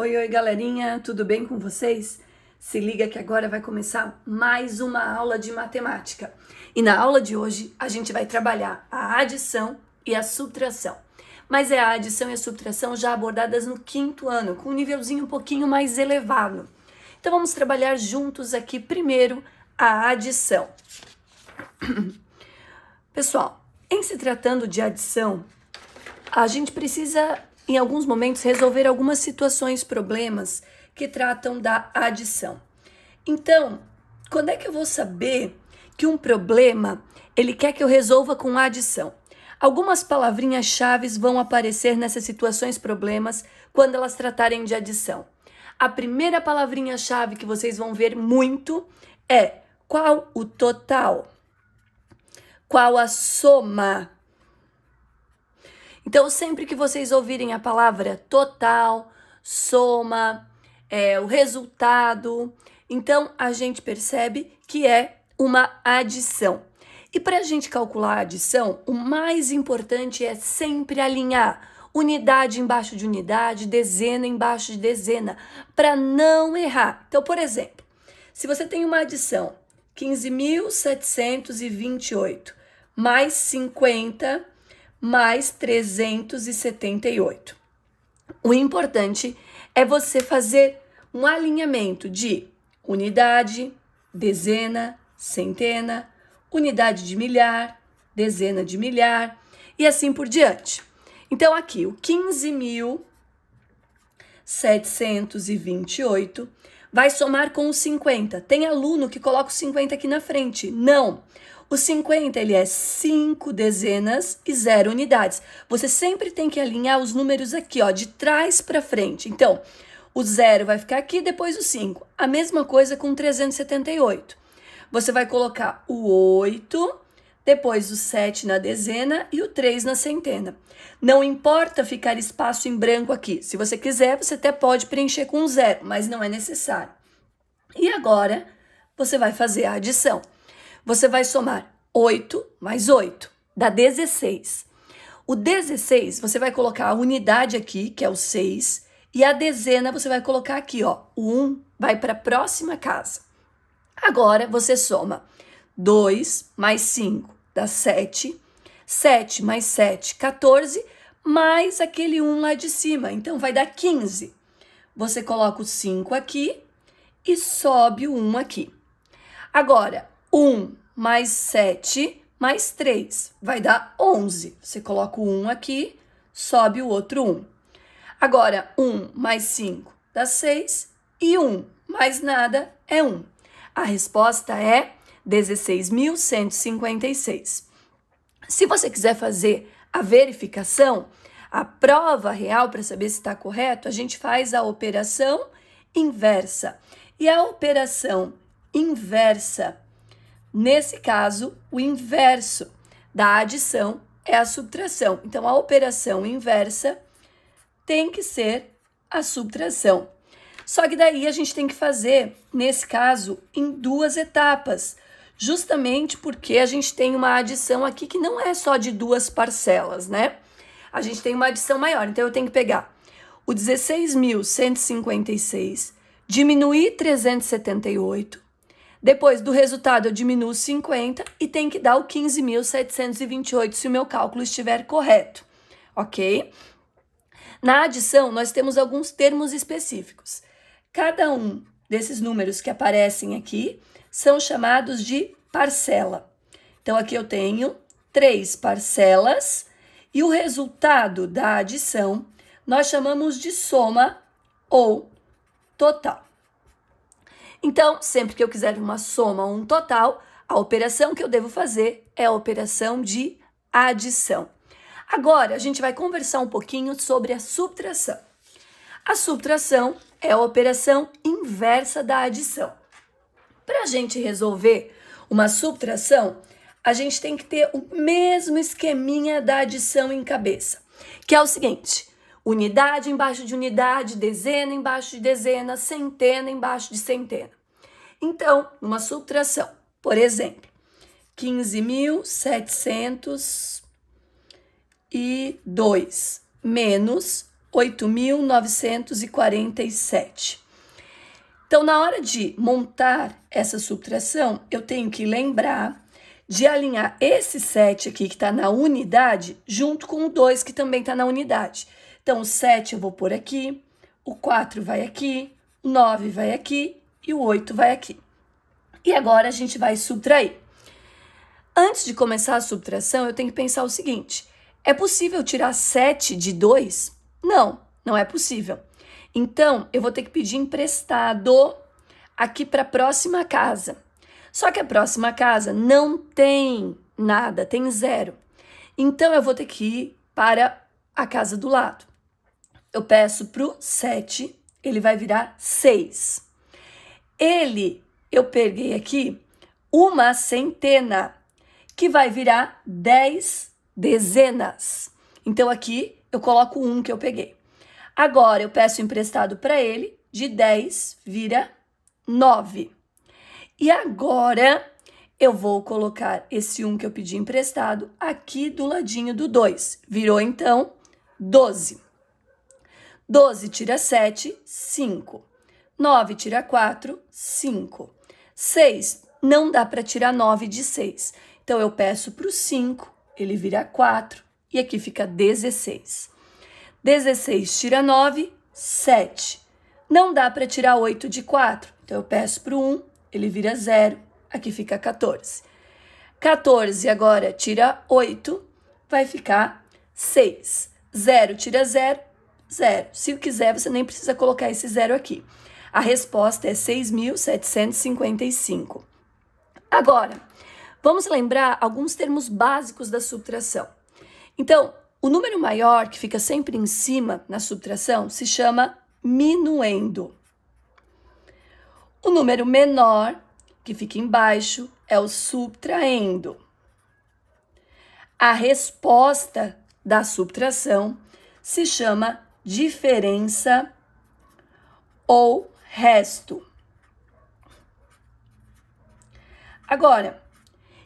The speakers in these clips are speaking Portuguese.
Oi, oi, galerinha, tudo bem com vocês? Se liga que agora vai começar mais uma aula de matemática. E na aula de hoje a gente vai trabalhar a adição e a subtração. Mas é a adição e a subtração já abordadas no quinto ano, com um nívelzinho um pouquinho mais elevado. Então vamos trabalhar juntos aqui primeiro a adição. Pessoal, em se tratando de adição, a gente precisa, em alguns momentos, resolver algumas situações, problemas que tratam da adição. Então, quando é que eu vou saber que um problema, ele quer que eu resolva com adição? Algumas palavrinhas-chave vão aparecer nessas situações, problemas, quando elas tratarem de adição. A primeira palavrinha-chave que vocês vão ver muito é qual o total? Qual a soma? Então, sempre que vocês ouvirem a palavra total, soma, o resultado, então a gente percebe que é uma adição. E para a gente calcular a adição, o mais importante é sempre alinhar unidade embaixo de unidade, dezena embaixo de dezena, para não errar. Então, por exemplo, se você tem uma adição 15.728 mais 50 mais 378. O importante é você fazer um alinhamento de unidade, dezena, centena, unidade de milhar, dezena de milhar e assim por diante. Então aqui o 15.728 vai somar com o 50. Tem aluno que coloca o 50 aqui na frente. Não. O 50, ele é 5 dezenas e 0 unidades. Você sempre tem que alinhar os números aqui, ó, de trás para frente. Então, o 0 vai ficar aqui, depois o 5. A mesma coisa com 378. Você vai colocar o 8, depois o 7 na dezena e o 3 na centena. Não importa ficar espaço em branco aqui. Se você quiser, você até pode preencher com 0, mas não é necessário. E agora, você vai fazer a adição. Você vai somar 8 mais 8, dá 16. O 16, você vai colocar a unidade aqui, que é o 6, e a dezena você vai colocar aqui, ó. O 1 vai para a próxima casa. Agora, você soma 2 mais 5, dá 7. 7 mais 7, 14, mais aquele 1 lá de cima. Então, vai dar 15. Você coloca o 5 aqui e sobe o 1 aqui. Agora, 1 mais 7 mais 3 vai dar 11. Você coloca o 1 aqui, sobe o outro 1. Agora, 1 mais 5 dá 6 e 1 mais nada é 1. A resposta é 16.156. Se você quiser fazer a verificação, a prova real para saber se está correto, a gente faz a operação inversa. E a operação inversa, nesse caso, o inverso da adição é a subtração. Então, a operação inversa tem que ser a subtração. Só que daí a gente tem que fazer, nesse caso, em duas etapas, justamente porque a gente tem uma adição aqui que não é só de duas parcelas, né? A gente tem uma adição maior, então eu tenho que pegar o 16.156, diminuir 378, depois do resultado eu diminuo 50 e tem que dar o 15.728 se o meu cálculo estiver correto, ok? Na adição, nós temos alguns termos específicos. Cada um desses números que aparecem aqui são chamados de parcela. Então, aqui eu tenho 3 parcelas e o resultado da adição nós chamamos de soma ou total. Então, sempre que eu quiser uma soma ou um total, a operação que eu devo fazer é a operação de adição. Agora, a gente vai conversar um pouquinho sobre a subtração. A subtração é a operação inversa da adição. Para a gente resolver uma subtração, a gente tem que ter o mesmo esqueminha da adição em cabeça, que é o seguinte: unidade embaixo de unidade, dezena embaixo de dezena, centena embaixo de centena. Então, numa subtração, por exemplo, 15.702 menos 8.947. Então, na hora de montar essa subtração, eu tenho que lembrar de alinhar esse 7 aqui, que está na unidade, junto com o 2, que também está na unidade. Então, o 7 eu vou pôr aqui, o 4 vai aqui, o 9 vai aqui e o 8 vai aqui. E agora a gente vai subtrair. Antes de começar a subtração, eu tenho que pensar o seguinte: é possível tirar 7 de 2? Não, não é possível. Então, eu vou ter que pedir emprestado aqui para a próxima casa. Só que a próxima casa não tem nada, tem 0. Então, eu vou ter que ir para a casa do lado. Eu peço para o 7, ele vai virar 6. Eu peguei aqui uma centena, que vai virar 10 dezenas. Então, aqui eu coloco 1 que eu peguei. Agora, eu peço emprestado para ele, de 10 vira 9. E agora, eu vou colocar esse 1 que eu pedi emprestado aqui do ladinho do 2. Virou, então, 12. 12 tira 7, 5. 9 tira 4, 5. 6, não dá para tirar 9 de 6. Então, eu peço para o 5, ele vira 4, e aqui fica 16. 16 tira 9, 7. Não dá para tirar 8 de 4. Então, eu peço para o 1, ele vira 0. Aqui fica 14. 14 agora tira 8, vai ficar 6. 0 tira 0, 0. Se quiser, você nem precisa colocar esse 0 aqui. A resposta é 6.755. Agora, vamos lembrar alguns termos básicos da subtração. Então, o número maior, que fica sempre em cima na subtração, se chama minuendo. O número menor, que fica embaixo, é o subtraendo. A resposta da subtração se chama diferença ou resto. Agora,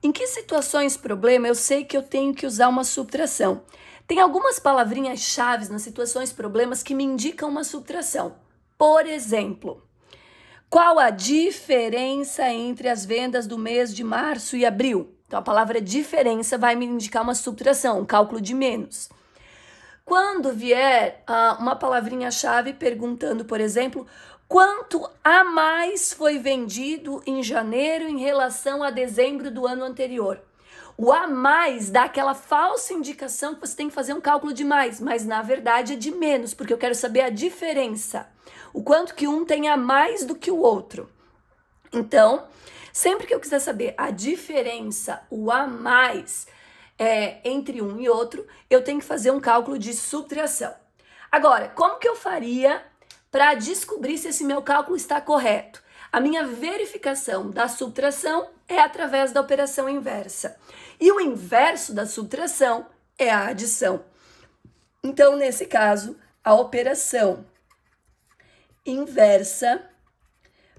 em que situações, problema, eu sei que eu tenho que usar uma subtração? Tem algumas palavrinhas-chave nas situações, problemas que me indicam uma subtração. Por exemplo, qual a diferença entre as vendas do mês de março e abril? Então, a palavra diferença vai me indicar uma subtração, um cálculo de menos. Quando vier uma palavrinha-chave perguntando, por exemplo, quanto a mais foi vendido em janeiro em relação a dezembro do ano anterior? O a mais dá aquela falsa indicação que você tem que fazer um cálculo de mais, mas na verdade é de menos, porque eu quero saber a diferença. O quanto que um tem a mais do que o outro. Então, sempre que eu quiser saber a diferença, o a mais, entre um e outro, eu tenho que fazer um cálculo de subtração. Agora, como que eu faria para descobrir se esse meu cálculo está correto? A minha verificação da subtração é através da operação inversa. E o inverso da subtração é a adição. Então, nesse caso, a operação inversa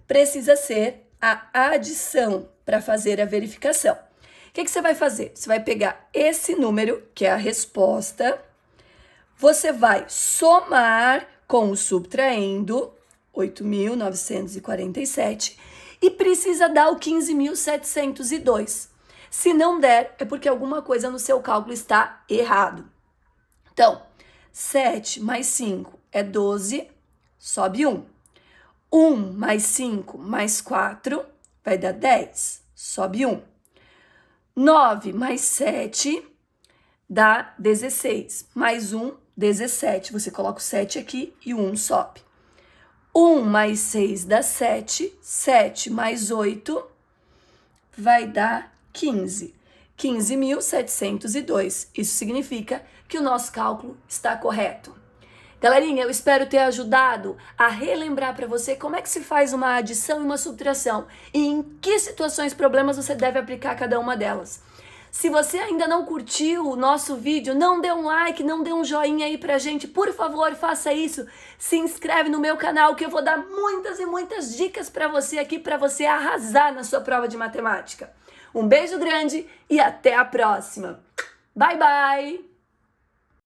precisa ser a adição para fazer a verificação. O que você vai fazer? Você vai pegar esse número, que é a resposta, você vai somar com o subtraendo, 8.947, e precisa dar o 15.702. Se não der, é porque alguma coisa no seu cálculo está errado. Então, 7 mais 5 é 12, sobe 1. 1 mais 5 mais 4 vai dar 10, sobe 1. 9 mais 7 dá 16, mais 1, 17. Você coloca o 7 aqui e o 1 sobe. 1 mais 6 dá 7, 7 mais 8 vai dar 15. 15.702. Isso significa que o nosso cálculo está correto. Galerinha, eu espero ter ajudado a relembrar para você como é que se faz uma adição e uma subtração e em que situações, problemas você deve aplicar cada uma delas. Se você ainda não curtiu o nosso vídeo, não dê um like, não dê um joinha aí pra gente, por favor, faça isso. Se inscreve no meu canal que eu vou dar muitas e muitas dicas para você aqui, para você arrasar na sua prova de matemática. Um beijo grande e até a próxima. Bye, bye!